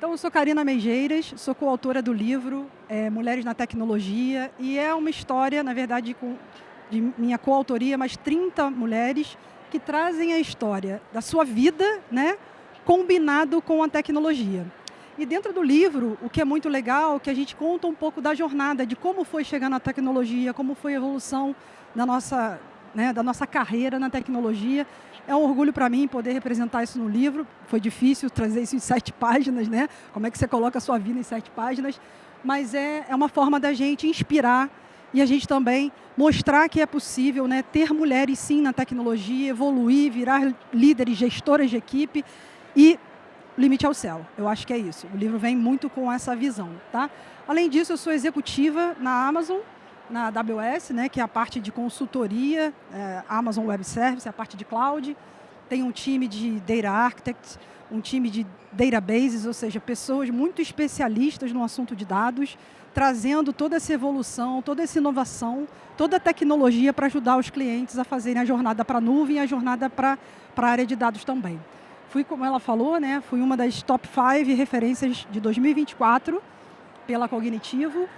Então, eu sou Karina Meigeiras, sou coautora do livro Mulheres na Tecnologia, e é uma história, na verdade, de minha coautoria, mas 30 mulheres que trazem a história da sua vida, né, combinado com a tecnologia. E dentro do livro, o que é muito legal, é que a gente conta um pouco da jornada, de como foi chegar na tecnologia, como foi a evolução da nossa carreira na tecnologia. É um orgulho para mim poder representar isso no livro. Foi difícil trazer isso em 7 páginas, né? Como é que você coloca a sua vida em 7 páginas? Mas é uma forma da gente inspirar e a gente também mostrar que é possível, né, ter mulheres sim na tecnologia, evoluir, virar líderes, gestoras de equipe e limite ao céu. Eu acho que é isso. O livro vem muito com essa visão, tá? Além disso, eu sou executiva na Amazon, na AWS, né, que é a parte de consultoria, Amazon Web Service, a parte de cloud. Tem um time de Data Architects, um time de Databases, ou seja, pessoas muito especialistas no assunto de dados, trazendo toda essa evolução, toda essa inovação, toda a tecnologia para ajudar os clientes a fazerem a jornada para a nuvem e a jornada para a área de dados também. Fui, como ela falou, né, fui uma das top 5 referências de 2024 pela Cognitivo,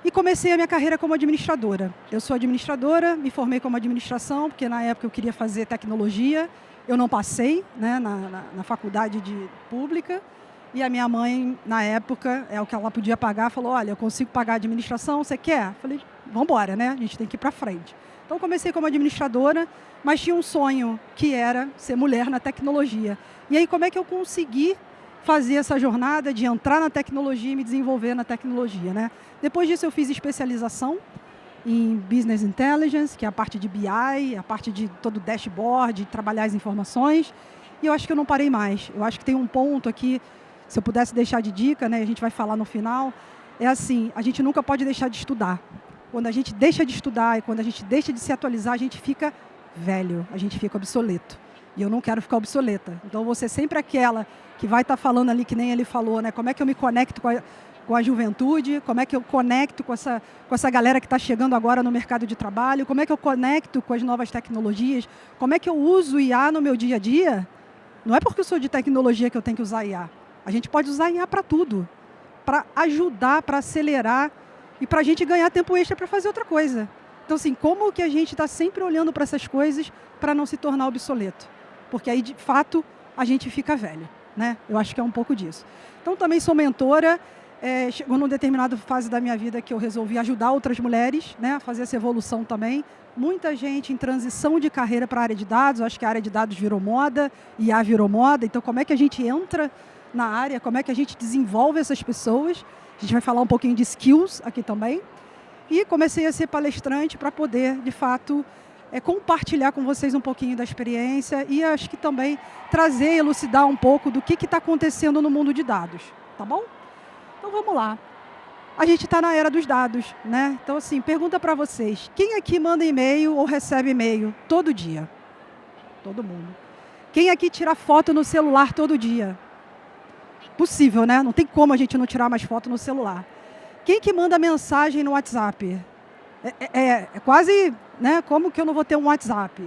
e comecei a minha carreira como administradora. Eu sou administradora, me formei como administração, porque na época eu queria fazer tecnologia. Eu não passei, né, na faculdade pública, e a minha mãe, na época, é o que ela podia pagar, falou, olha, eu consigo pagar a administração, você quer? Falei, vamos embora, né? A gente tem que ir para frente. Então, comecei como administradora, mas tinha um sonho, que era ser mulher na tecnologia. E aí, como é que eu consegui fazer essa jornada de entrar na tecnologia e me desenvolver na tecnologia, né? Depois disso, eu fiz especialização em Business Intelligence, que é a parte de BI, a parte de todo o dashboard, de trabalhar as informações, e eu acho que eu não parei mais. Eu acho que tem um ponto aqui, se eu pudesse deixar de dica, né, a gente vai falar no final, é assim, a gente nunca pode deixar de estudar. Quando a gente deixa de estudar e quando a gente deixa de se atualizar, a gente fica velho, a gente fica obsoleto. E eu não quero ficar obsoleta. Então, você sempre aquela que vai estar falando ali, que nem ele falou, né? Como é que eu me conecto com a juventude, como é que eu conecto com essa galera que está chegando agora no mercado de trabalho, como é que eu conecto com as novas tecnologias, como é que eu uso IA no meu dia a dia. Não é porque eu sou de tecnologia que eu tenho que usar IA. A gente pode usar IA para tudo, para ajudar, para acelerar e para a gente ganhar tempo extra para fazer outra coisa. Então, assim, como que a gente está sempre olhando para essas coisas para não se tornar obsoleto? Porque aí, de fato, a gente fica velho, né? Eu acho que é um pouco disso. Então, também sou mentora. Chegou numa determinada fase da minha vida que eu resolvi ajudar outras mulheres, né, a fazer essa evolução também. Muita gente em transição de carreira para a área de dados. Eu acho que a área de dados virou moda, IA virou moda. Então, como é que a gente entra na área? Como é que a gente desenvolve essas pessoas? A gente vai falar um pouquinho de skills aqui também. E comecei a ser palestrante para poder, de fato, compartilhar com vocês um pouquinho da experiência e acho que também trazer, elucidar um pouco do que está acontecendo no mundo de dados, tá bom? Então vamos lá. A gente está na era dos dados, né? Então, assim, pergunta para vocês, quem aqui manda e-mail ou recebe e-mail todo dia? Todo mundo. Quem aqui tira foto no celular todo dia? Possível, né? Não tem como a gente não tirar mais foto no celular. Quem que manda mensagem no WhatsApp? É quase, né? Como que eu não vou ter um WhatsApp?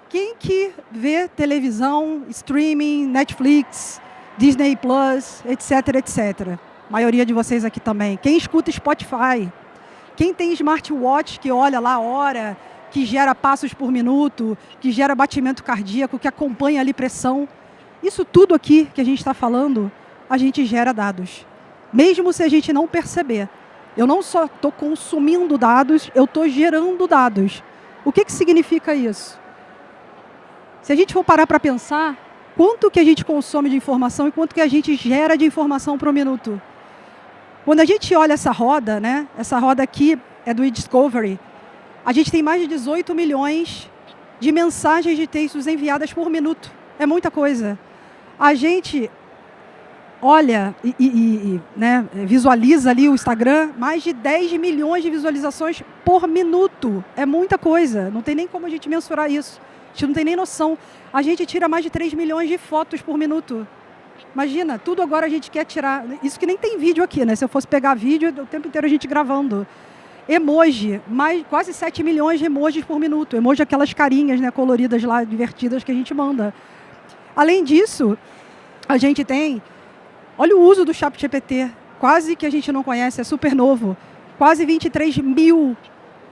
Quem que vê televisão, streaming, Netflix, Disney Plus, etc, etc? A maioria de vocês aqui também. Quem escuta Spotify? Quem tem smartwatch que olha lá a hora, que gera passos por minuto, que gera batimento cardíaco, que acompanha ali pressão? Isso tudo aqui que a gente está falando, a gente gera dados. Mesmo se a gente não perceber. Eu não só estou consumindo dados, eu estou gerando dados. O que significa isso? Se a gente for parar para pensar, quanto que a gente consome de informação e quanto que a gente gera de informação por minuto? Quando a gente olha essa roda, né? Essa roda aqui é do eDiscovery, a gente tem mais de 18 milhões de mensagens de textos enviadas por minuto. É muita coisa. A gente olha né, visualiza ali o Instagram, mais de 10 milhões de visualizações por minuto. É muita coisa, não tem nem como a gente mensurar isso. A gente não tem nem noção. A gente tira mais de 3 milhões de fotos por minuto. Imagina, tudo agora a gente quer tirar. Isso que nem tem vídeo aqui, né? Se eu fosse pegar vídeo, o tempo inteiro a gente gravando. Emoji, quase 7 milhões de emojis por minuto. Emoji, aquelas carinhas, né, coloridas lá, divertidas que a gente manda. Além disso, a gente tem Olha o uso do ChatGPT, quase que a gente não conhece, é super novo. Quase 23 mil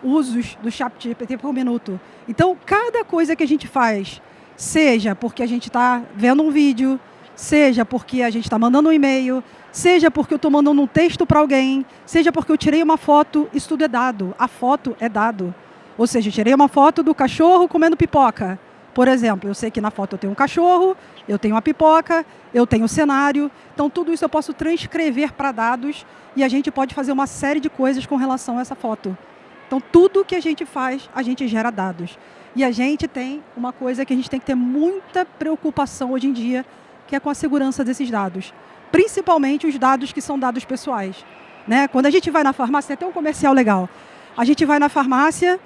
usos do ChatGPT por minuto. Então, cada coisa que a gente faz, seja porque a gente está vendo um vídeo, seja porque a gente está mandando um e-mail, seja porque eu estou mandando um texto para alguém, seja porque eu tirei uma foto, isso tudo é dado. A foto é dado. Ou seja, eu tirei uma foto do cachorro comendo pipoca. Por exemplo, eu sei que na foto eu tenho um cachorro, eu tenho uma pipoca, eu tenho um cenário. Então, tudo isso eu posso transcrever para dados e a gente pode fazer uma série de coisas com relação a essa foto. Então, tudo que a gente faz, a gente gera dados. E a gente tem uma coisa que a gente tem que ter muita preocupação hoje em dia, que é com a segurança desses dados. Principalmente os dados que são dados pessoais. Né? Quando a gente vai na farmácia, tem até um comercial legal. A gente vai na farmácia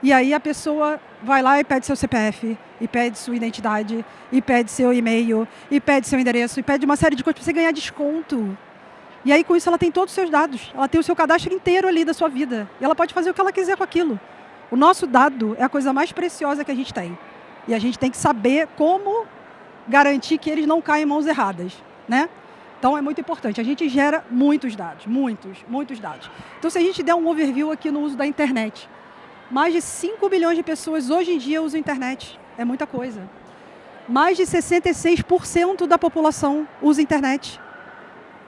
e aí a pessoa vai lá e pede seu CPF, e pede sua identidade, e pede seu e-mail, e pede seu endereço, e pede uma série de coisas para você ganhar desconto. E aí, com isso, ela tem todos os seus dados. Ela tem o seu cadastro inteiro ali da sua vida. E ela pode fazer o que ela quiser com aquilo. O nosso dado é a coisa mais preciosa que a gente tem. E a gente tem que saber como garantir que eles não caem em mãos erradas. Né? Então, é muito importante. A gente gera muitos dados. Muitos dados. Então, se a gente der um overview aqui no uso da internet, mais de 5 bilhões de pessoas hoje em dia usam internet. É muita coisa. Mais de 66% da população usa internet.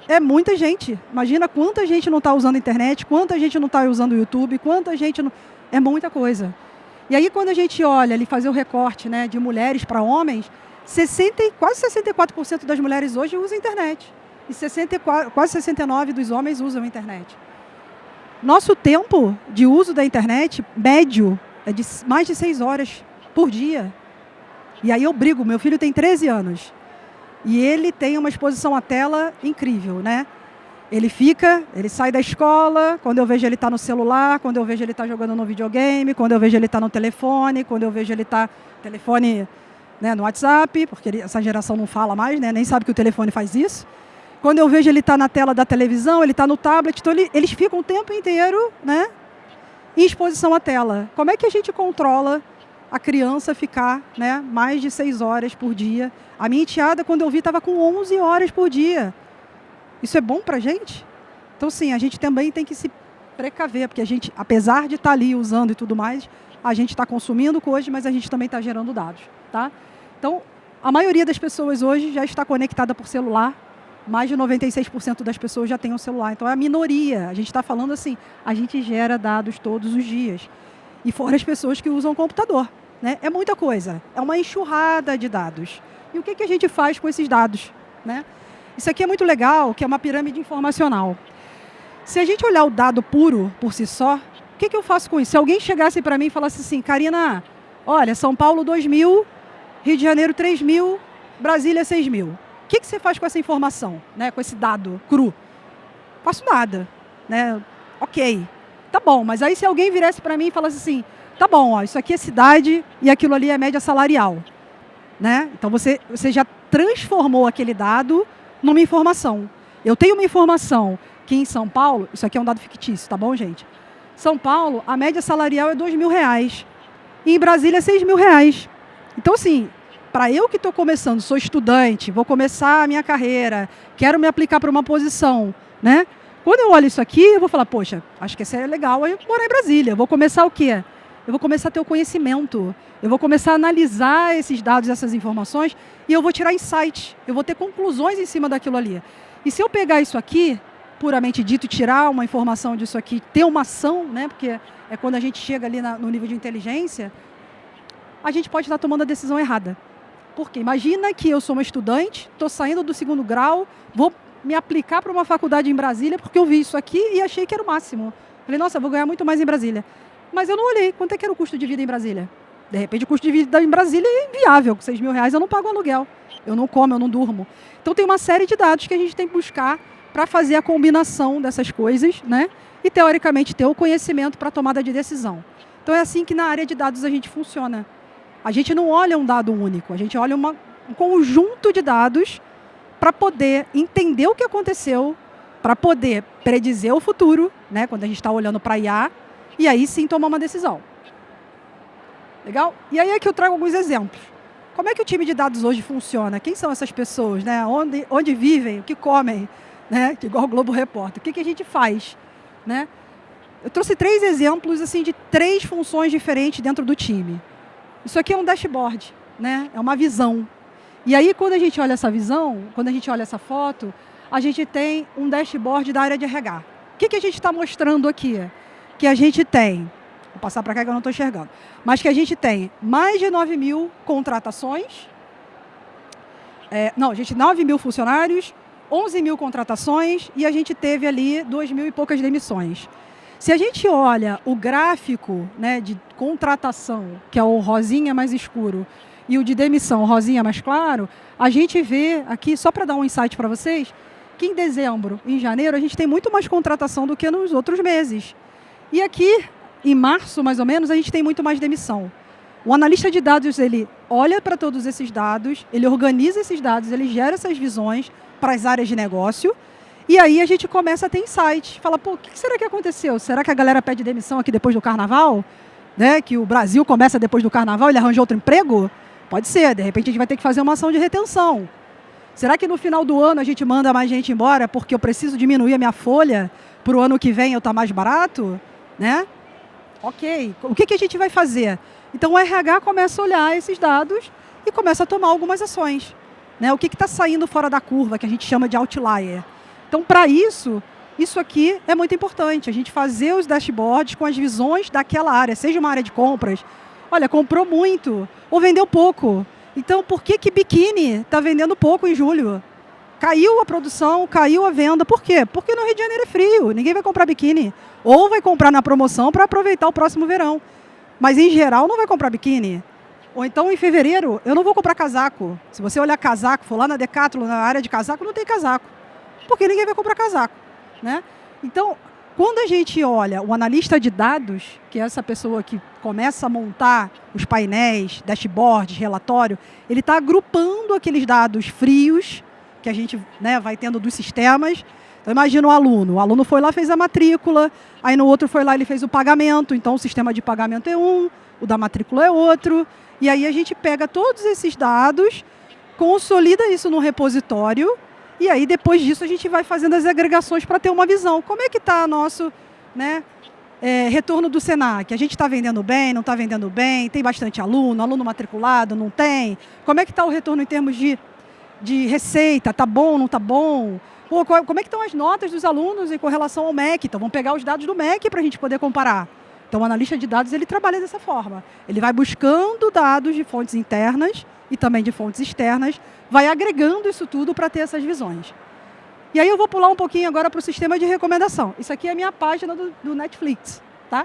É muita gente. Imagina quanta gente não está usando a internet, quanta gente não está usando o YouTube, quanta gente não... É muita coisa. E aí, quando a gente olha ali, fazer o recorte, né, de mulheres para homens, quase 64% das mulheres hoje usam a internet. E quase 69% dos homens usam a internet. Nosso tempo de uso da internet, médio, é de mais de 6 horas por dia. E aí eu brigo, meu filho tem 13 anos. E ele tem uma exposição à tela incrível, né? Ele sai da escola, quando eu vejo ele está no celular, quando eu vejo ele está jogando no videogame, quando eu vejo ele está no telefone, quando eu vejo ele está telefone, né, no WhatsApp, porque essa geração não fala mais, né, nem sabe que o telefone faz isso. Quando eu vejo ele está na tela da televisão, ele está no tablet, então eles ficam o tempo inteiro, né, em exposição à tela. Como é que a gente controla a criança ficar, né, mais de 6 horas por dia? A minha enteada, quando eu vi, estava com 11 horas por dia. Isso é bom para a gente? Então, sim, a gente também tem que se precaver, porque a gente, apesar de estar ali usando e tudo mais, a gente está consumindo coisas, mas a gente também está gerando dados. Tá? Então, a maioria das pessoas hoje já está conectada por celular. Mais de 96% das pessoas já têm um celular. Então, é a minoria. A gente está falando assim, a gente gera dados todos os dias. E fora as pessoas que usam o computador. Né? É muita coisa. É uma enxurrada de dados. E o que a gente faz com esses dados? Né? Isso aqui é muito legal, que é uma pirâmide informacional. Se a gente olhar o dado puro, por si só, o que eu faço com isso? Se alguém chegasse para mim e falasse assim, Karina, olha, São Paulo 2.000, Rio de Janeiro 3.000, Brasília 6.000. O que você faz com essa informação, né? Com esse dado cru? Faço nada. Né? Ok, tá bom, mas aí se alguém virasse para mim e falasse assim, tá bom, ó, isso aqui é cidade e aquilo ali é média salarial. Né? Então você já transformou aquele dado numa informação. Eu tenho uma informação que em São Paulo, isso aqui é um dado fictício, tá bom, gente? São Paulo, a média salarial é R$2.000. E em Brasília é R$6.000. Então, assim, para eu que estou começando, sou estudante, vou começar a minha carreira, quero me aplicar para uma posição, né? Quando eu olho isso aqui, eu vou falar, poxa, acho que isso é legal, eu morar em Brasília. Eu vou começar o quê? Eu vou começar a ter o conhecimento. Eu vou começar a analisar esses dados, essas informações, e eu vou tirar insights. Eu vou ter conclusões em cima daquilo ali. E se eu pegar isso aqui, puramente dito, tirar uma informação disso aqui, ter uma ação, né, porque é quando a gente chega ali no nível de inteligência, a gente pode estar tomando a decisão errada. Porque imagina que eu sou uma estudante, estou saindo do 2º grau, vou me aplicar para uma faculdade em Brasília, porque eu vi isso aqui e achei que era o máximo. Falei, nossa, eu vou ganhar muito mais em Brasília. Mas eu não olhei quanto é que era o custo de vida em Brasília. De repente, o custo de vida em Brasília é inviável. Com R$6.000 eu não pago aluguel. Eu não como, eu não durmo. Então, tem uma série de dados que a gente tem que buscar para fazer a combinação dessas coisas, né? E, teoricamente, ter o conhecimento para a tomada de decisão. Então, é assim que na área de dados a gente funciona. A gente não olha um dado único. A gente olha um conjunto de dados para poder entender o que aconteceu, para poder predizer o futuro, né? Quando a gente está olhando para a IA, e aí sim tomar uma decisão. Legal? E aí é que eu trago alguns exemplos. Como é que o time de dados hoje funciona? Quem são essas pessoas, né? Onde vivem, o que comem, né? Igual o Globo Repórter. O que a gente faz, né? Eu trouxe 3 exemplos assim, de 3 funções diferentes dentro do time. Isso aqui é um dashboard, né? É uma visão. E aí, quando a gente olha essa visão, quando a gente olha essa foto, a gente tem um dashboard da área de RH. O que a gente está mostrando aqui? Que a gente tem, vou passar para cá que eu não estou enxergando, mas que a gente tem mais de 9 mil contratações, 9 mil funcionários, 11 mil contratações e a gente teve ali 2 mil e poucas demissões. Se a gente olha o gráfico, né, de contratação, que é o rosinha mais escuro, e o de demissão, rosinha mais claro, a gente vê aqui, só para dar um insight para vocês, que em dezembro, em janeiro, a gente tem muito mais contratação do que nos outros meses. E aqui, em março, mais ou menos, a gente tem muito mais demissão. O analista de dados, ele olha para todos esses dados, ele organiza esses dados, ele gera essas visões para as áreas de negócio, e aí a gente começa a ter insight. Fala, pô, o que será que aconteceu? Será que a galera pede demissão aqui depois do carnaval? Né? Que o Brasil começa depois do carnaval, ele arranja outro emprego? Pode ser, de repente a gente vai ter que fazer uma ação de retenção. Será que no final do ano a gente manda mais gente embora porque eu preciso diminuir a minha folha para o ano que vem eu estar mais barato? Né? Ok, o que a gente vai fazer? Então o RH começa a olhar esses dados e começa a tomar algumas ações. Né? O que está saindo fora da curva, que a gente chama de outlier. Então, para isso aqui é muito importante, a gente fazer os dashboards com as visões daquela área, seja uma área de compras. Olha, comprou muito ou vendeu pouco. Então, por que biquíni está vendendo pouco em julho? Caiu a produção, caiu a venda. Por quê? Porque no Rio de Janeiro é frio, ninguém vai comprar biquíni. Ou vai comprar na promoção para aproveitar o próximo verão. Mas, em geral, não vai comprar biquíni. Ou então, em fevereiro, eu não vou comprar casaco. Se você olhar casaco, for lá na Decathlon, na área de casaco, não tem casaco. Porque ninguém vai comprar casaco. Né? Então, quando a gente olha o analista de dados, que é essa pessoa que começa a montar os painéis, dashboards, relatório, ele está agrupando aqueles dados frios que a gente, né, vai tendo dos sistemas. Então, imagina o aluno foi lá, fez a matrícula, aí no outro foi lá, ele fez o pagamento, então o sistema de pagamento é um, o da matrícula é outro, e aí a gente pega todos esses dados, consolida isso no repositório, e aí, depois disso, a gente vai fazendo as agregações para ter uma visão. Como é que está nosso, né, retorno do Senac? A gente está vendendo bem, não está vendendo bem? Tem bastante aluno matriculado, não tem? Como é que está o retorno em termos de receita? Está bom, não está bom? Ou como é que estão as notas dos alunos com relação ao MEC? Então, vamos pegar os dados do MEC para a gente poder comparar. Então, o analista de dados, ele trabalha dessa forma. Ele vai buscando dados de fontes internas e também de fontes externas, vai agregando isso tudo para ter essas visões. E aí eu vou pular um pouquinho agora para o sistema de recomendação. Isso aqui é a minha página do Netflix, tá?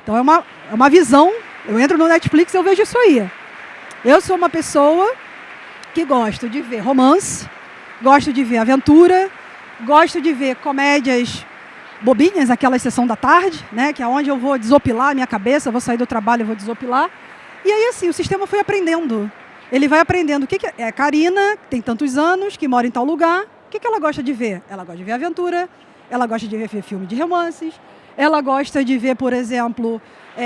Então é uma visão, eu entro no Netflix e eu vejo isso aí. Eu sou uma pessoa que gosto de ver romance, gosto de ver aventura, gosto de ver comédias bobinhas, aquela sessão da tarde, né, que é onde eu vou desopilar a minha cabeça, eu vou sair do trabalho e vou desopilar. E aí assim, o sistema foi aprendendo. Ele vai aprendendo o que é Karina, que tem tantos anos, que mora em tal lugar. O que ela gosta de ver? Ela gosta de ver aventura, ela gosta de ver filme de romances, ela gosta de ver, por exemplo,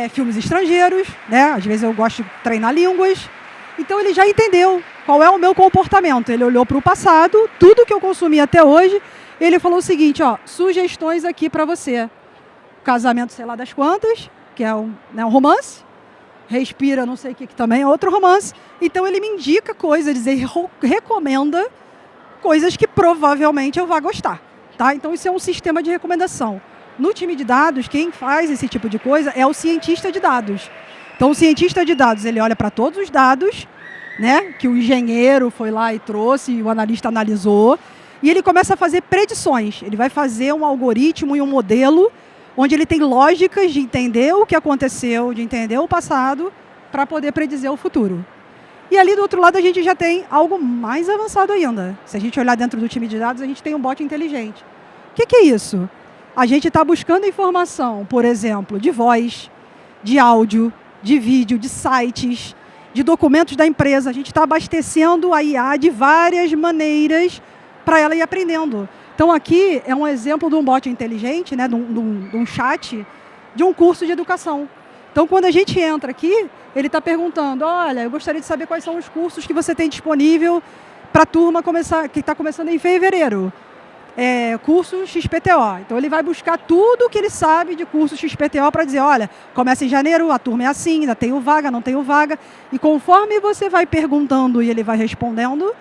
filmes estrangeiros, né? Às vezes eu gosto de treinar línguas. Então ele já entendeu qual é o meu comportamento. Ele olhou para o passado, tudo que eu consumi até hoje, ele falou o seguinte, ó, sugestões aqui para você. Casamento, sei lá das quantas, que é um romance. Respira, não sei o que também é outro romance. Então ele me indica coisas, ele recomenda coisas que provavelmente eu vá gostar. Tá? Então isso é um sistema de recomendação. No time de dados, quem faz esse tipo de coisa é o cientista de dados. Então o cientista de dados, ele olha para todos os dados, né, que o engenheiro foi lá e trouxe, e o analista analisou, e ele começa a fazer predições. Ele vai fazer um algoritmo e um modelo onde ele tem lógicas de entender o que aconteceu, de entender o passado, para poder predizer o futuro. E ali do outro lado a gente já tem algo mais avançado ainda. Se a gente olhar dentro do time de dados, a gente tem um bot inteligente. O que é isso? A gente está buscando informação, por exemplo, de voz, de áudio, de vídeo, de sites, de documentos da empresa. A gente está abastecendo a IA de várias maneiras para ela ir aprendendo. Então aqui é um exemplo de um bot inteligente, né, de um chat, de um curso de educação. Então, quando a gente entra aqui, ele está perguntando, olha, eu gostaria de saber quais são os cursos que você tem disponível para a turma que está começando em fevereiro. Curso XPTO. Então, ele vai buscar tudo que ele sabe de curso XPTO para dizer, olha, começa em janeiro, a turma é assim, ainda tenho vaga, não tenho vaga. E conforme você vai perguntando e ele vai respondendo,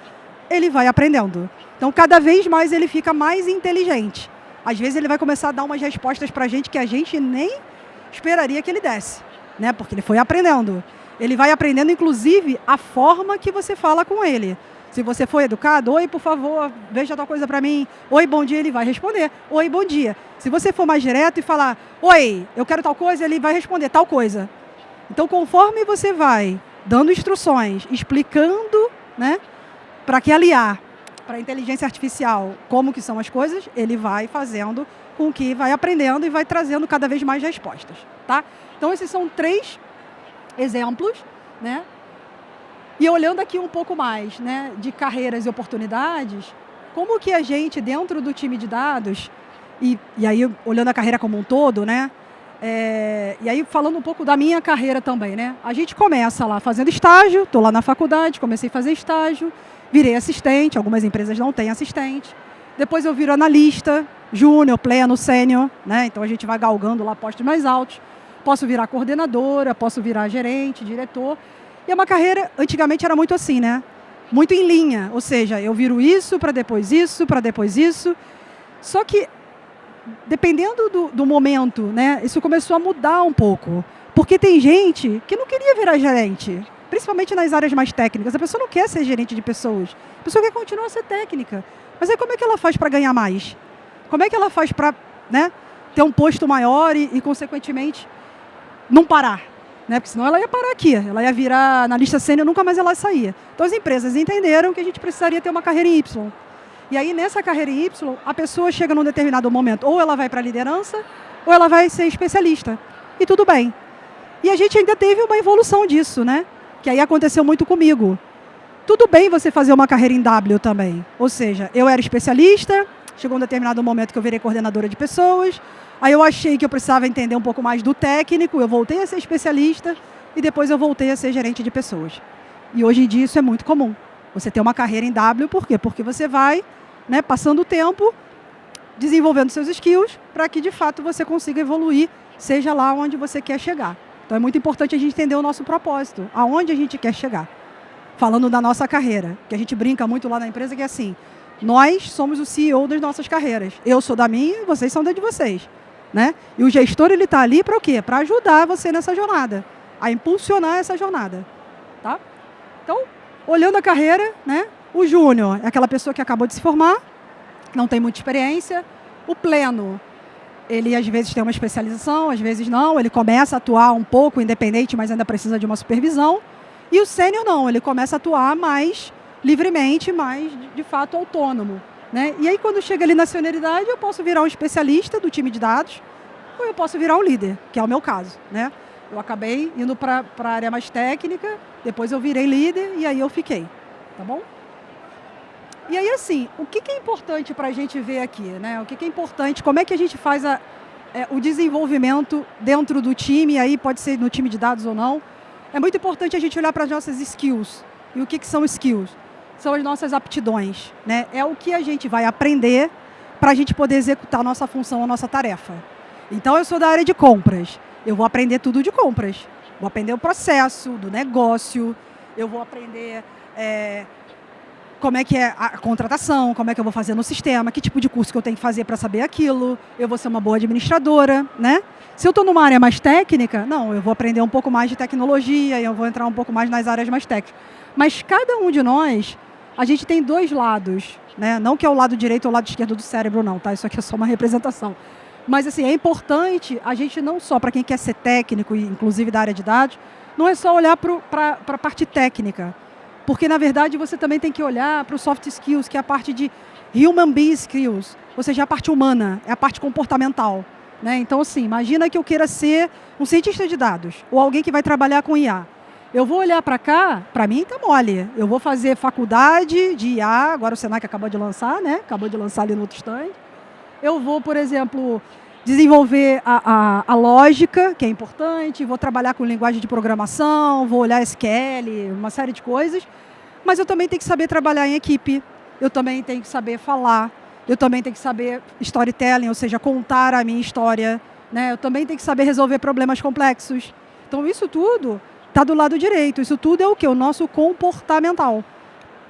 ele vai aprendendo. Então, cada vez mais ele fica mais inteligente. Às vezes, ele vai começar a dar umas respostas para a gente que a gente nem esperaria que ele desse, né? Porque ele foi aprendendo. Ele vai aprendendo, inclusive, a forma que você fala com ele. Se você for educado, oi, por favor, veja tal coisa para mim. Oi, bom dia, ele vai responder. Oi, bom dia. Se você for mais direto e falar, oi, eu quero tal coisa, ele vai responder tal coisa. Então, conforme você vai dando instruções, explicando, né, para que aliar para a inteligência artificial como que são as coisas, ele vai fazendo com que vai aprendendo e vai trazendo cada vez mais respostas, tá? Então, esses são 3 exemplos, né? E olhando aqui um pouco mais, né, de carreiras e oportunidades, como que a gente, dentro do time de dados, e aí olhando a carreira como um todo, né, e aí falando um pouco da minha carreira também, né, a gente começa lá fazendo estágio, estou lá na faculdade, comecei a fazer estágio, virei assistente, algumas empresas não têm assistente, depois eu viro analista, júnior, pleno, sênior, né, então a gente vai galgando lá postos mais altos, posso virar coordenadora, posso virar gerente, diretor. E é uma carreira, antigamente era muito assim, né? Muito em linha, ou seja, eu viro isso, para depois isso, para depois isso. Só que, dependendo do momento, né, isso começou a mudar um pouco. Porque tem gente que não queria virar gerente, principalmente nas áreas mais técnicas. A pessoa não quer ser gerente de pessoas, a pessoa quer continuar a ser técnica. Mas aí como é que ela faz para ganhar mais? Como é que ela faz para, né, ter um posto maior e, consequentemente, não parar? Né? Porque senão ela ia parar aqui, ela ia virar analista sênior, nunca mais ela saía. Então as empresas entenderam que a gente precisaria ter uma carreira em Y. E aí nessa carreira em Y, a pessoa chega num determinado momento, ou ela vai para a liderança, ou ela vai ser especialista. E tudo bem. E a gente ainda teve uma evolução disso, né? Que aí aconteceu muito comigo. Tudo bem você fazer uma carreira em W também. Ou seja, eu era especialista, chegou um determinado momento que eu virei coordenadora de pessoas, aí eu achei que eu precisava entender um pouco mais do técnico, eu voltei a ser especialista e depois eu voltei a ser gerente de pessoas. E hoje em dia isso é muito comum. Você ter uma carreira em W, por quê? Porque você vai, né, passando o tempo, desenvolvendo seus skills para que de fato você consiga evoluir, seja lá onde você quer chegar. Então é muito importante a gente entender o nosso propósito, aonde a gente quer chegar. Falando da nossa carreira, que a gente brinca muito lá na empresa, que é assim, nós somos o CEO das nossas carreiras. Eu sou da minha, vocês são da de vocês. Né? E o gestor ele está ali para o quê? Para ajudar você nessa jornada, a impulsionar essa jornada. Tá? Então, olhando a carreira, né? O júnior é aquela pessoa que acabou de se formar, não tem muita experiência. O pleno, ele às vezes tem uma especialização, às vezes não. Ele começa a atuar um pouco independente, mas ainda precisa de uma supervisão. E o sênior não, ele começa a atuar mais livremente, mais de fato autônomo. Né? E aí, quando chega ali na senioridade, eu posso virar um especialista do time de dados ou eu posso virar um líder, que é o meu caso. Né? Eu acabei indo para a área mais técnica, depois eu virei líder e aí eu fiquei. Tá bom? E aí, assim, o que é importante para a gente ver aqui? Né? O que é importante, como é que a gente faz o desenvolvimento dentro do time, aí pode ser no time de dados ou não. É muito importante a gente olhar para as nossas skills. E o que são skills? São as nossas aptidões, né? É o que a gente vai aprender para a gente poder executar a nossa função, a nossa tarefa. Então, eu sou da área de compras. Eu vou aprender tudo de compras. Vou aprender o processo do negócio. Eu vou aprender como é que é a contratação, como é que eu vou fazer no sistema, que tipo de curso que eu tenho que fazer para saber aquilo. Eu vou ser uma boa administradora, né? Se eu estou numa área mais técnica, não, eu vou aprender um pouco mais de tecnologia, eu vou entrar um pouco mais nas áreas mais técnicas. Mas cada um de nós, a gente tem 2 lados, né? Não que é o lado direito ou o lado esquerdo do cérebro, não, tá? Isso aqui é só uma representação. Mas, assim, é importante a gente não só, para quem quer ser técnico, inclusive da área de dados, não é só olhar para a parte técnica. Porque, na verdade, você também tem que olhar para o soft skills, que é a parte de human being skills, ou seja, a parte humana, é a parte comportamental. Né? Então, assim, imagina que eu queira ser um cientista de dados ou alguém que vai trabalhar com IA. Eu vou olhar para cá, para mim tá mole. Eu vou fazer faculdade de IA, agora o Senac acabou de lançar, né? Acabou de lançar ali no outro stand. Eu vou, por exemplo, desenvolver a lógica, que é importante, vou trabalhar com linguagem de programação, vou olhar SQL, uma série de coisas, mas eu também tenho que saber trabalhar em equipe, eu também tenho que saber falar, eu também tenho que saber storytelling, ou seja, contar a minha história, né? Eu também tenho que saber resolver problemas complexos. Então, isso tudo está do lado direito, isso tudo é o quê? O nosso comportamental.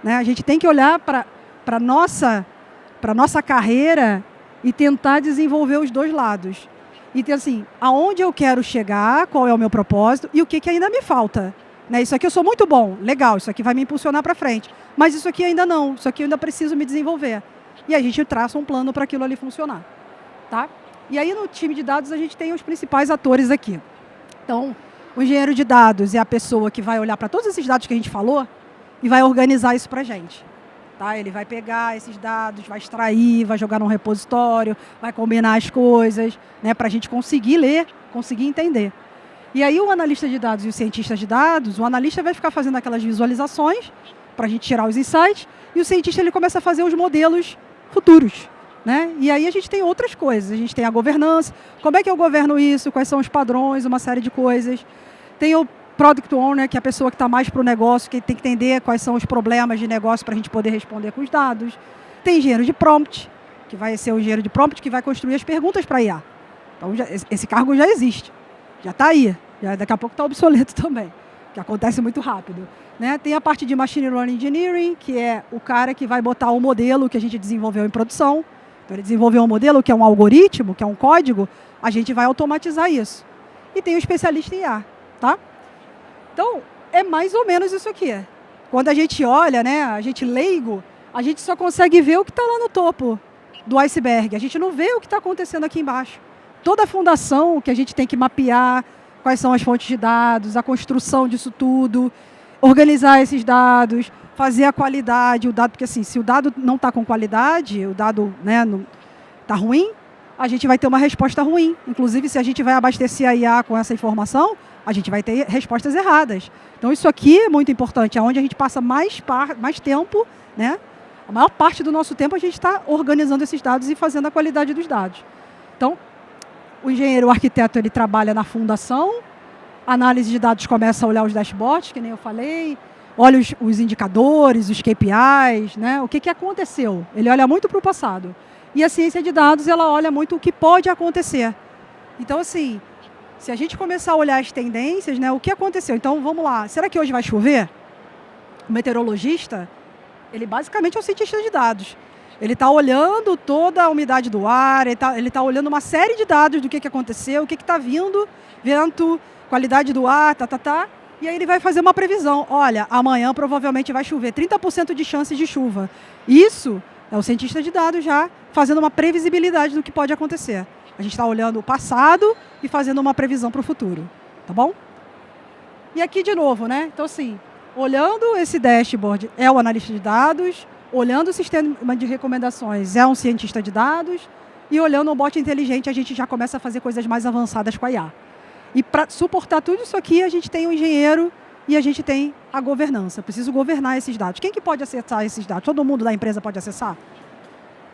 Né? A gente tem que olhar para a nossa carreira e tentar desenvolver os dois lados. E ter assim, aonde eu quero chegar, qual é o meu propósito e o que ainda me falta. Né? Isso aqui eu sou muito bom, legal, isso aqui vai me impulsionar para frente. Mas isso aqui ainda não, isso aqui eu ainda preciso me desenvolver. E a gente traça um plano para aquilo ali funcionar. Tá? E aí no time de dados a gente tem os principais atores aqui. Então, o engenheiro de dados é a pessoa que vai olhar para todos esses dados que a gente falou e vai organizar isso para a gente. Tá? Ele vai pegar esses dados, vai extrair, vai jogar num repositório, vai combinar as coisas, né, para a gente conseguir ler, conseguir entender. E aí o analista de dados e o cientista de dados, o analista vai ficar fazendo aquelas visualizações para a gente tirar os insights e o cientista ele começa a fazer os modelos futuros. Né? E aí a gente tem outras coisas, a gente tem a governança, como é que eu governo isso, quais são os padrões, uma série de coisas. Tem o Product Owner, que é a pessoa que está mais para o negócio, que tem que entender quais são os problemas de negócio para a gente poder responder com os dados. Tem engenheiro de prompt, que vai ser o engenheiro de prompt que vai construir as perguntas para a IA. Então, esse cargo já existe, já está aí, daqui a pouco está obsoleto também, que acontece muito rápido. Né? Tem a parte de Machine Learning Engineering, que é o cara que vai botar o modelo que a gente desenvolveu em produção. Então, ele desenvolveu um modelo que é um algoritmo, que é um código, a gente vai automatizar isso. E tem o especialista em IA. Tá? Então, é mais ou menos isso aqui. Quando a gente olha, né, a gente leigo, a gente só consegue ver o que está lá no topo do iceberg. A gente não vê o que está acontecendo aqui embaixo. Toda a fundação que a gente tem que mapear, quais são as fontes de dados, a construção disso tudo, organizar esses dados, fazer a qualidade, o dado, porque assim, se o dado não está com qualidade, o dado está ruim, a gente vai ter uma resposta ruim. Inclusive, se a gente vai abastecer a IA com essa informação, a gente vai ter respostas erradas. Então, isso aqui é muito importante, é onde a gente passa mais tempo, né? A maior parte do nosso tempo a gente está organizando esses dados e fazendo a qualidade dos dados. Então, o engenheiro, o arquiteto, ele trabalha na fundação, a análise de dados começa a olhar os dashboards, que nem eu falei, olha os indicadores, os KPIs, né? O que aconteceu. Ele olha muito para o passado. E a ciência de dados, ela olha muito o que pode acontecer. Então, assim, se a gente começar a olhar as tendências, né, o que aconteceu? Então, vamos lá. Será que hoje vai chover? O meteorologista, ele basicamente é um cientista de dados. Ele está olhando toda a umidade do ar, ele está olhando uma série de dados do que aconteceu, o que está vindo, vento, qualidade do ar, e aí ele vai fazer uma previsão. Olha, amanhã provavelmente vai chover, 30% de chances de chuva. Isso é o cientista de dados já fazendo uma previsibilidade do que pode acontecer. A gente está olhando o passado e fazendo uma previsão para o futuro, tá bom? E aqui de novo, né? Então, assim, olhando esse dashboard é o analista de dados, olhando o sistema de recomendações é um cientista de dados e olhando o bot inteligente a gente já começa a fazer coisas mais avançadas com a IA. E para suportar tudo isso aqui, a gente tem o engenheiro e a gente tem a governança. Preciso governar esses dados. Quem que pode acessar esses dados? Todo mundo da empresa pode acessar?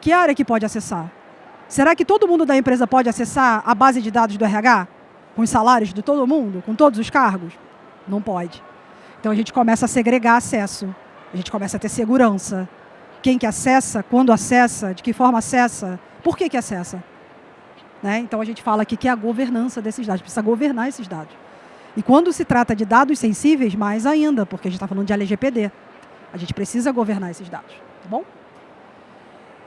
Que área que pode acessar? Será que todo mundo da empresa pode acessar a base de dados do RH? Com os salários de todo mundo? Com todos os cargos? Não pode. Então a gente começa a segregar acesso. A gente começa a ter segurança. Quem que acessa, quando acessa, de que forma acessa, por que acessa? Né? Então a gente fala aqui que é a governança desses dados, precisa governar esses dados. E quando se trata de dados sensíveis, mais ainda, porque a gente está falando de LGPD. A gente precisa governar esses dados, tá bom?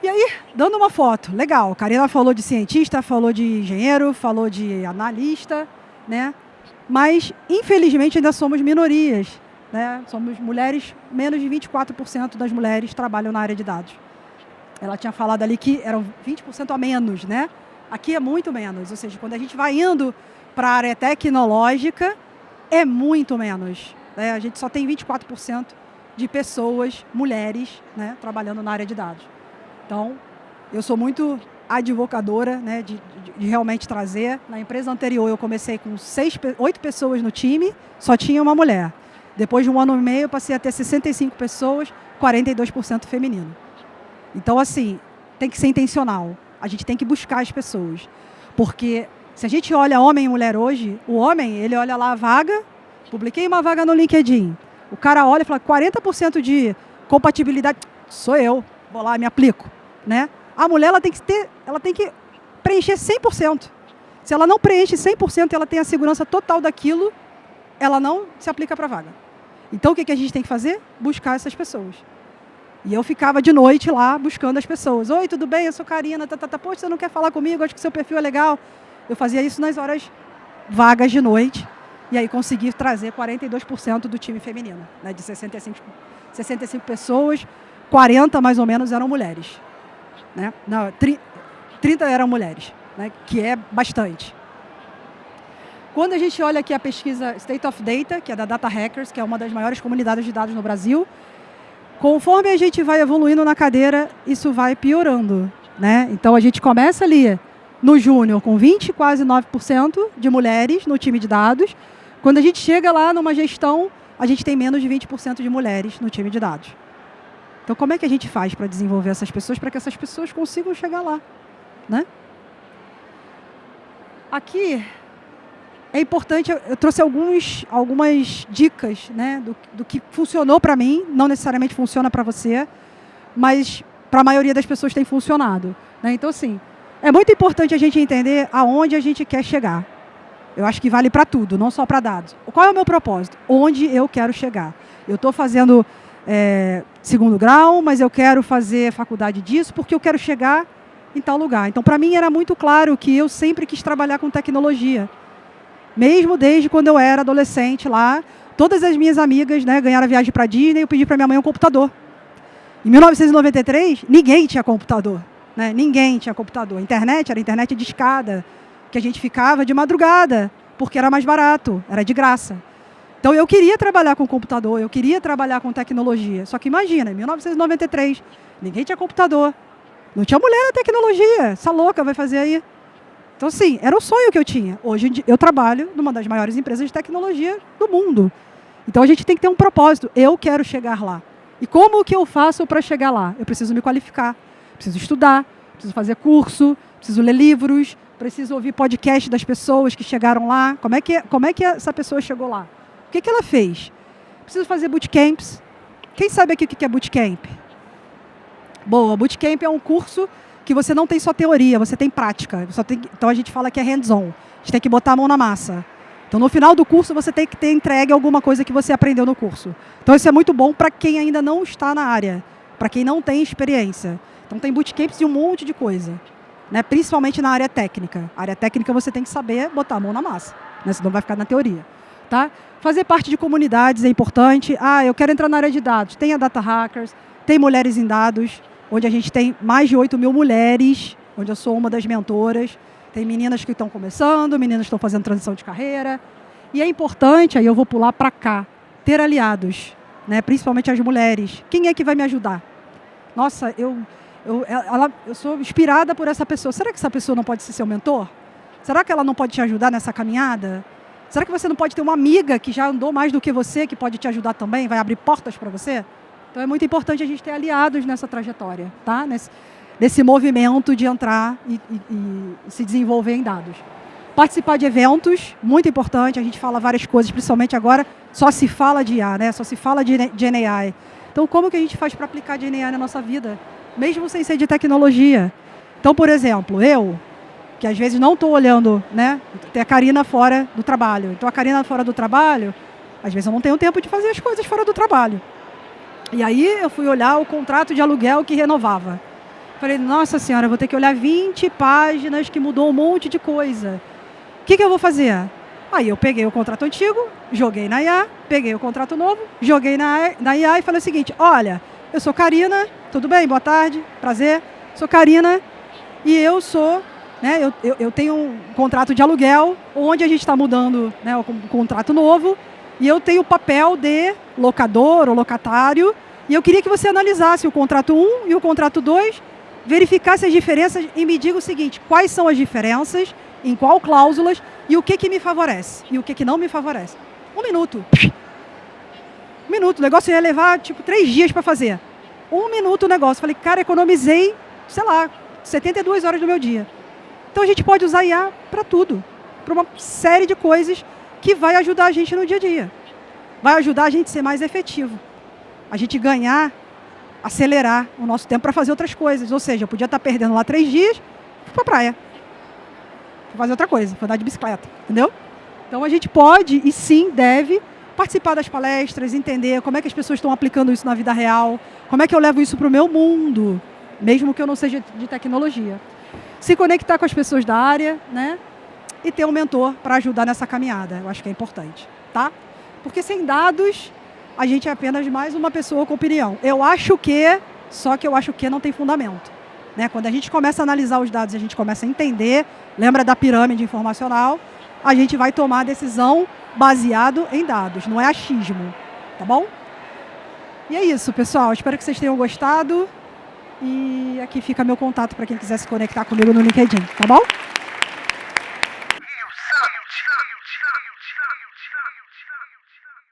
E aí, dando uma foto, legal, a Karina falou de cientista, falou de engenheiro, falou de analista, né? Mas, infelizmente, ainda somos minorias, né? Somos mulheres, menos de 24% das mulheres trabalham na área de dados. Ela tinha falado ali que eram 20% a menos, né? Aqui é muito menos, ou seja, quando a gente vai indo para a área tecnológica, é muito menos. Né? A gente só tem 24% de pessoas, mulheres, né, trabalhando na área de dados. Então, eu sou muito advocadora, né, de realmente trazer. Na empresa anterior, eu comecei com 8 pessoas no time, só tinha uma mulher. Depois de 1 ano e meio, eu passei a ter 65 pessoas, 42% feminino. Então, assim, tem que ser intencional. A gente tem que buscar as pessoas. Porque se a gente olha homem e mulher hoje, o homem, ele olha lá a vaga, publiquei uma vaga no LinkedIn. O cara olha e fala, 40% de compatibilidade, sou eu, vou lá, me aplico, né? A mulher, ela tem que preencher 100%. Se ela não preenche 100%, ela tem a segurança total daquilo, ela não se aplica para a vaga. Então, o que a gente tem que fazer? Buscar essas pessoas. E eu ficava de noite lá buscando as pessoas. Oi, tudo bem? Eu sou Karina. Poxa, você não quer falar comigo? Acho que seu perfil é legal. Eu fazia isso nas horas vagas de noite. E aí consegui trazer 42% do time feminino. Né? De 65 pessoas, 40 mais ou menos eram mulheres. Né? Não, 30 eram mulheres, né? Que é bastante. Quando a gente olha aqui a pesquisa State of Data, que é da Data Hackers, que é uma das maiores comunidades de dados no Brasil, conforme a gente vai evoluindo na cadeira, isso vai piorando, né? Então, a gente começa ali no júnior com 20, quase 9% de mulheres no time de dados. Quando a gente chega lá numa gestão, a gente tem menos de 20% de mulheres no time de dados. Então, como é que a gente faz para desenvolver essas pessoas, para que essas pessoas consigam chegar lá, né? Aqui é importante, eu trouxe algumas dicas, né, do que funcionou para mim, não necessariamente funciona para você, mas para a maioria das pessoas tem funcionado. Né? Então, assim, é muito importante a gente entender aonde a gente quer chegar. Eu acho que vale para tudo, não só para dados. Qual é o meu propósito? Onde eu quero chegar? Eu estou fazendo segundo grau, mas eu quero fazer faculdade disso porque eu quero chegar em tal lugar. Então, para mim, era muito claro que eu sempre quis trabalhar com tecnologia. Mesmo desde quando eu era adolescente lá, todas as minhas amigas, né, ganharam a viagem para a Disney, eu pedi para minha mãe um computador. Em 1993, ninguém tinha computador. Né? Ninguém tinha computador. A internet era internet de escada, que a gente ficava de madrugada, porque era mais barato, era de graça. Então, eu queria trabalhar com computador, eu queria trabalhar com tecnologia. Só que imagina, em 1993, ninguém tinha computador. Não tinha mulher na tecnologia. Essa louca vai fazer aí. Então, sim, era o sonho que eu tinha. Hoje em dia, eu trabalho numa das maiores empresas de tecnologia do mundo. Então, a gente tem que ter um propósito. Eu quero chegar lá. E como que eu faço para chegar lá? Eu preciso me qualificar, preciso estudar, preciso fazer curso, preciso ler livros, preciso ouvir podcast das pessoas que chegaram lá. Como é que essa pessoa chegou lá? O que ela fez? Preciso fazer bootcamps. Quem sabe aqui o que é bootcamp? Boa, bootcamp é um curso que você não tem só teoria, você tem prática. Então, a gente fala que é hands-on. A gente tem que botar a mão na massa. Então, no final do curso, você tem que ter entregue alguma coisa que você aprendeu no curso. Então, isso é muito bom para quem ainda não está na área, para quem não tem experiência. Então, tem bootcamps de um monte de coisa, né? Principalmente na área técnica. A área técnica você tem que saber botar a mão na massa, né? Senão vai ficar na teoria. Tá? Fazer parte de comunidades é importante. Eu quero entrar na área de dados. Tem a Data Hackers, tem Mulheres em Dados, onde a gente tem mais de 8 mil mulheres, onde eu sou uma das mentoras. Tem meninas que estão começando, meninas que estão fazendo transição de carreira. E é importante, aí eu vou pular para cá, ter aliados, né? Principalmente as mulheres. Quem é que vai me ajudar? Nossa, eu sou inspirada por essa pessoa. Será que essa pessoa não pode ser seu mentor? Será que ela não pode te ajudar nessa caminhada? Será que você não pode ter uma amiga que já andou mais do que você, que pode te ajudar também, vai abrir portas para você? Então, é muito importante a gente ter aliados nessa trajetória, tá? Nesse movimento de entrar e se desenvolver em dados. Participar de eventos, muito importante. A gente fala várias coisas, principalmente agora, só se fala de IA, né? Só se fala de GenAI. Então, como que a gente faz para aplicar GenAI na nossa vida? Mesmo sem ser de tecnologia. Então, por exemplo, que às vezes não estou olhando, né? Tem a Karina fora do trabalho. Então, a Karina fora do trabalho, às vezes eu não tenho tempo de fazer as coisas fora do trabalho. E aí eu fui olhar o contrato de aluguel que renovava. Falei, nossa senhora, eu vou ter que olhar 20 páginas que mudou um monte de coisa. O que eu vou fazer? Aí eu peguei o contrato antigo, joguei na IA, peguei o contrato novo, joguei na IA e falei o seguinte, olha, eu sou Karina, tudo bem? Boa tarde, prazer. Sou Karina e eu sou, né, eu tenho um contrato de aluguel, onde a gente está mudando, né, o contrato novo, e eu tenho o papel de locador ou locatário, e eu queria que você analisasse o contrato 1 e o contrato 2, verificasse as diferenças e me diga o seguinte, quais são as diferenças, em qual cláusulas, e o que me favorece, e o que não me favorece. 1 minuto. 1 minuto. O negócio ia levar, 3 dias para fazer. 1 minuto o negócio. Falei, cara, economizei, sei lá, 72 horas do meu dia. Então a gente pode usar IA para tudo, para uma série de coisas que vai ajudar a gente no dia a dia. Vai ajudar a gente a ser mais efetivo. A gente ganhar, acelerar o nosso tempo para fazer outras coisas. Ou seja, eu podia estar perdendo lá 3 dias, fui para a praia. Fui fazer outra coisa, fui andar de bicicleta, entendeu? Então a gente pode e sim deve participar das palestras, entender como é que as pessoas estão aplicando isso na vida real, como é que eu levo isso para o meu mundo, mesmo que eu não seja de tecnologia. Se conectar com as pessoas da área, né? E ter um mentor para ajudar nessa caminhada. Eu acho que é importante, tá? Porque sem dados, a gente é apenas mais uma pessoa com opinião. Eu acho que, só que eu acho que não tem fundamento. Né? Quando a gente começa a analisar os dados, a gente começa a entender, lembra da pirâmide informacional, a gente vai tomar a decisão baseado em dados, não é achismo, tá bom? E é isso, pessoal. Espero que vocês tenham gostado. E aqui fica meu contato para quem quiser se conectar comigo no LinkedIn, tá bom?